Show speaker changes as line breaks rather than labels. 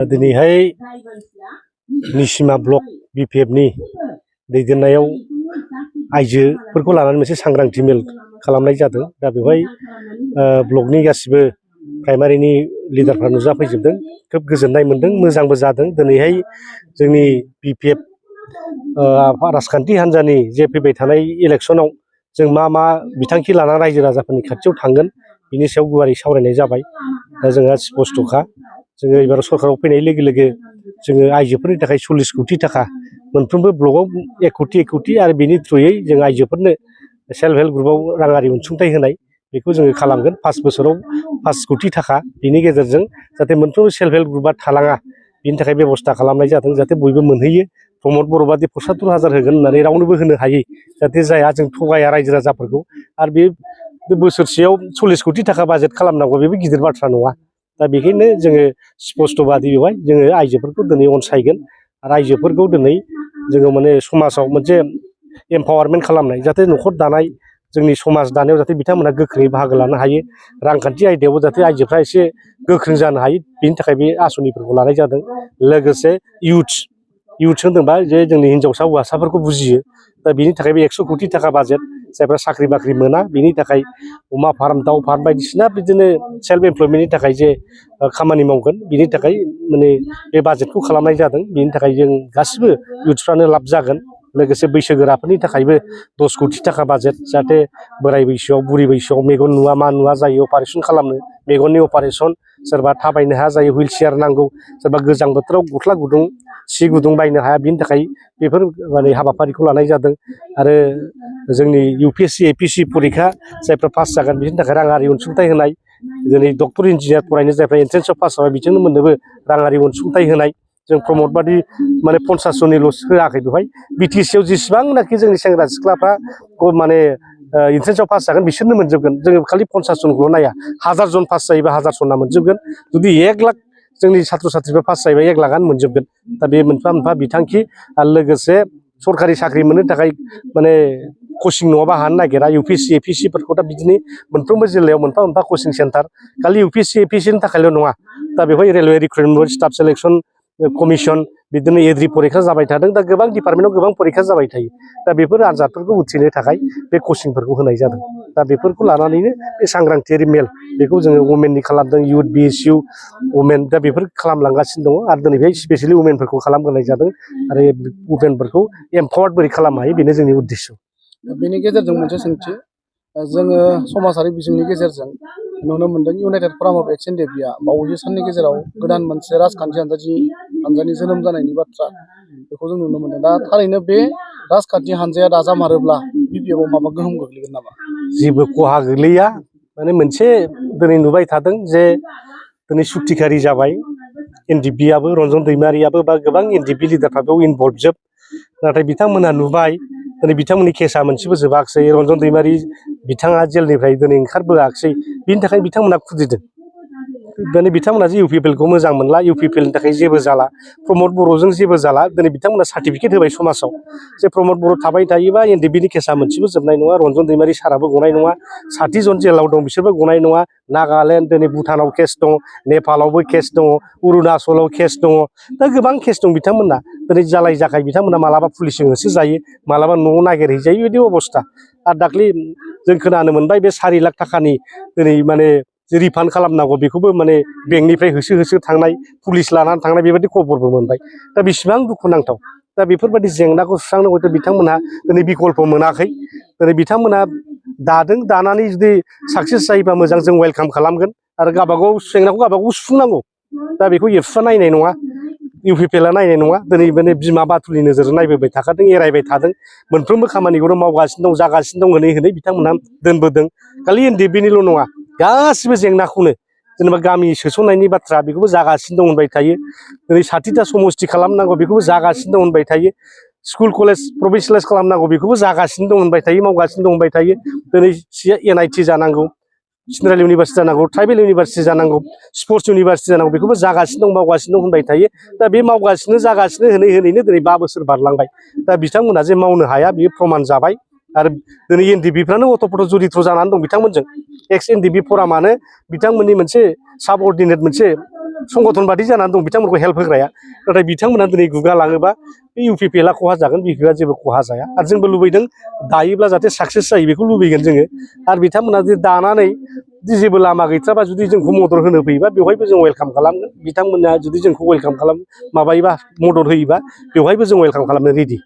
दिनैहाय निसिमा ब्लक बिपिएफनि दैदेननायाव आइजोफोरखौ लानानै मोनसे सांग्रांथि मेल खालामनाय जादों। दा बेवहाय ब्लकनि गासिबो प्राइमारिनि लिडारफ्रा नुजाफैजोबदों। खोब गोजोननाय मोन्दों, मोजांबो जादों। दिनैहाय जोंनि बिपिएफ राजखान्थि हान्जानि जे फैबाय थानाय इलेक्सनाव जों मा मा बिथांखि लानानै रायजो राजाफोरनि खाथियाव थांगोन बिनि सायाव गुवारै सावरायनाय जाबाय। दा जोंहा स्पष्टखा, जोङो एबार सरकाराव फैनाय लोगो लोगो जोङो आइजोफोरनि थाखाय 40 कोटि थाखा मोनफ्रोमबो ब्लकआव 1 कोटि आरो बेनि थ्रुयै जों आइजोफोरनो सेल्फ हेल्प ग्रुपआव राङारि अनसुंथाइ होनाय बेखौ जोङो खालामगोन। 5 बोसोराव 5 कोटि थाखा बिनि गेजेरजों जाहाथे मोनफ्रोमबो सेल्फ हेल्प ग्रुपआ थालाङा बिनि थाखाय बेबस्था खालामनाय जादों, जाहाथे बयबो मोनहैयो। प्रमद बर' बादि 75,000 होगोन होननानै रावनोबो होनो हायै जाहाथे जाया, जों थगाया रायजो राजाफोरखौ। आरो बे बोसोरसेयाव 40 कोटि थाखा बाजेट खालामनांगौ बेबो गिदिर बाथ्रा नङा। दा बेखायनो जोङो स्पष्टबादि बेवहाय जोङो आइजोफोरखौ दिनै अनसायगोन आरो आइजोफोरखौ दिनै जोङो माने समाजाव मोनसे एम्पावारमेन्ट खालामनाय, जाहाथे न'खर दानाय जोंनि समाज दानायाव जाहाथे बिथांमोना गोख्रोङै बाहागो लानो हायो, रांखान्थि आयदायावबो जाहाथे आइजोफ्रा एसे गोख्रों जानो हायो, बेनि थाखाय बे आसनिफोरखौ लानाय जादों। लोगोसे इउथ्स होनदोंबा जे जोंनि हिन्जावसा हौवासाफोरखौ बुजियो। दा बिनि थाखाय बे 100 कोटि थाखा बाजेट, जायफ्रा साख्रि बाख्रि मोना बिनि थाखाय अमा फार्म, दाउ फार्म बायदिसिना बिदिनो सेल्फ एमप्लयमेन्टनि थाखाय जे खामानि मावगोन बिनि थाखाय माने बे बाजेटखौ खालामनाय जादों। बिनि थाखाय जों गासिबो इउथ्सफ्रानो लाब जागोन। लोगोसे बैसोगोराफोरनि थाखायबो 10 कोटि थाखा बाजेट, जाहाथे बोराय बैसोआव बुरि बैसोआव मेगन नुवा मा नुवा जायो, अपारेसन खालामनो, मेगननि अपारेसन, सोरबा थाबायनो हाया जायो हुइल चेयार नांगौ, सोरबा गोजां बोथोराव गस्ला गुदुं सि गुदुं बायनो हाया, बिनि थाखाय बेफोर माने हाबाफारिखौ लानाय जादों। आरो जोंनि UPSC APC परिखा जायफ्रा पास जागोन बिसोरनि थाखाय राङारि अनसुंथाइ होनाय, दिनै डक्टर इन्जिनियार फरायनो जायफ्रा एन्ट्रेन्सआव पास जाबाय बिथांमोननोबो राङारि अनसुंथाइ होनाय। जों प्रमद बादि माने 50 जननिल' होआखै बेवहाय, BTC आव जेसेबांनाखि जोंनि सेंग्रा सिख्लाफ्रा माने एन्ट्रेन्सआव पास जागोन बिसोरनो मोनजोबगोन। जोङो खालि 50 जनखौल' नाया, 1000 जन पास जायोबा 1000 जना मोनजोबगोन। जुदि 1 लाख जोंनि साथ्र साथ्रिफ्रा पास जायोबा 1 लाखआनो मोनजोबगोन। दा बे मोनफा मोनफा बिथांखि। आरो लोगोसे सरकारि साख्रि मोननो थाखाय माने कचिं नङाबा हानो नागिरा, UPSC APC फोरखौ दा बिदिनो मोनफ्रोमबो जिल्लायाव मोनफा मोनफा कचिं सेन्टार, खालि UPSC APC नि थाखायल' नङा। दा बेवहाय railway recruitment, staff selection commission, बिदिनो एग्रि परिखा जाबाय थादों। दा गोबां डिपार्टमेन्टआव गोबां परिखा जाबाय थायो। दा बेफोर आनजादफोरखौ उथ्रिनो थाखाय बे कचिंफोरखौ होनाय जादों। दा बेफोरखौ लानानैनो बे सांग्रांथियारि मेल बेखौ जोङो वमेननि खालामदों, इउथ BSU वमेन, दा बेफोर खालामलांगासिनो दङ। आरो दिनै बेहाय स्पेसियेलि वमेनफोरखौ खालामहोनाय जादों आरो वमेनफोरखौ एम्पावार्ड बोरै खालामनो हायो बेनो जोंनि उद्देश्य।
बेनि गेजेरजों मोनसे सोंथि, जोङो समाजारि बिजोंनि गेजेरजों नुनो मोन्दों इउनाइटेड फराम अफ एक्स एनडिएफबि बावैसो साननि गेजेराव गोदान मोनसे राजखान्थि हान्जानि जोनोम जानायनि बाथ्रा बेखौ जों नुनो मोन्दों। दा थारैनो बे राजखान्थि हान्जाया दाजामारोब्ला बिपिएफआव माबा गोहोम गोग्लैगोन नामा?
जेबो खहा गोग्लैया। माने मोनसे दिनै नुबाय थादों जे दिनै सुक्तिखारि जाबाय NDP-आबो, रन्जन दैमारियाबो, बा गोबां NDP लिडारफ्राबो इनभल्भ जोब। नाथाय बिथांमोनहा नुबाय दिनै बिथांमोननि केसा मोनसेबो जोबाखिसै, रन्जन दैमारि बिथाङा जेलनिफ्राय दिनै ओंखारबोआखिसै, बिनि थाखाय बिथांमोना खुद्रिदों। दिनै बिथांमोना जे UPPLखौ मोजां मोनला, UPPLनि थाखाय जेबो जाला, प्रमद बर'जों जेबो जाला। दिनै बिथांमोना सार्टिफिकेट होबाय समाजाव जे प्रमद बर' थाबाय थायोबा NDP-नि केसा मोनसेबो जोबनाय नङा, रन्जन दैमारि साराबो गनाय नङा, 60 जन जेलाव दं बिसोरबो गनाय नङा। नागालेण्ड, दिनै भुटानाव केस दङ, नेपालावबो केस दङ, अरुणाचलाव केस दङ। दा गोबां केस दं बिथांमोना। दिनै जालाय जाखाय बिथांमोना मालाबा पुलिसजों होसोजायो, मालाबा न'आव नागिरहैजायो, बेबायदि अबस्था। आरो दाख्लै जों खोनानो मोनबाय बे 4 लाख थाखानि दिनै माने रिफान्ड खालामनांगौ, बेखौबो माने बेंकनिफ्राय होसो होसो थांनाय, पुलिस लानानै थांनाय, बेबायदि खबरबो मोनबाय। दा बेसेबां दुखुनांथाव। दा बेफोरबायदि जेंनाखौ सुस्रांनो हयथ' बिथांमोनहा दिनै बिकल्प मोनाखै। दिनै बिथांमोनहा दादों, दानानै जुदि साक्सेस जायोबा मोजां, जों वेलकाम खालामगोन। आरो गावबागाव जेंनाखौ गावबागाव सुफुंनांगौ। दा बेखौ एबसुआ नायनाय नङा, UPPLआ नायनाय नङा। दिनै माने बिमा बाथुलनि नोजोरजों नायबोबाय थाखादों, एरायबाय थादों, मोनफ्रोमबो खामानिखौनो मावगासिनो दं, जागासिनो दं, होनै होनै बिथांमोनहा दोनबोदों। खालि NDP-निल' नङा, गासिबो जेंनाखौनो जेनेबा गामि सोसननायनि बाथ्रा बेखौबो जागासिनो दं होनबाय थायो। दिनै 60टा समस्ति खालामनांगौ बेखौबो जागासिनो दं होनबाय थायो। स्कुल कलेज प्रभिन्सियेलाइज खालामनांगौ बेखौबो जागासिनो दं होनबाय थायो, मावगासिनो दं होनबाय थायो। दिनै NIT जानांगौ, सेन्ट्रेल इउनिभारसिटि जानांगौ, ट्राइबेल इउनिभारसिटि जानांगौ, स्पर्ट्स इउनिभारसिटि जानांगौ, बेखौबो जागासिनो दं, मावगासिनो दं होनबाय थायो। दा बे मावगासिनो जागासिनो होनै होनैनो दिनै 5 बोसोर बारलांबाय। दा बिथांमोना जे मावनो हाया बेयो प्रमान जाबाय। आरो दिनै NDP-फ्रानो अट'पट' जरित्र जानानै दं बिथांमोनजों। एक्स NDP फरामानो बिथांमोननि मोनसे साबअर्डिनेट मोनसे संगठन बादि जानानै दं बिथांमोनखौ हेल्प होग्राया नाथाय बिथांमोना दिनै गुगालाङोबा बे UPPLआ खहा जागोन बिपिएफआ जेबो खहा जाया आरो जोंबो लुबैदों दायोब्ला जाहाथे साक्सेस जायो बेखौ लुबैगोन जोङो आरो बिथांमोना जुदि दानानै जेबो लामा गैथ्राबा जुदि जोंखौ मदद होनो फैयोबा बेवहायबो जों वेलकाम खालामगोन बिथांमोना जुदि जोंखौ वेलकाम माबायोबा मदद होयोबा बेवहायबो जों वेलकाम खालामनो रेडि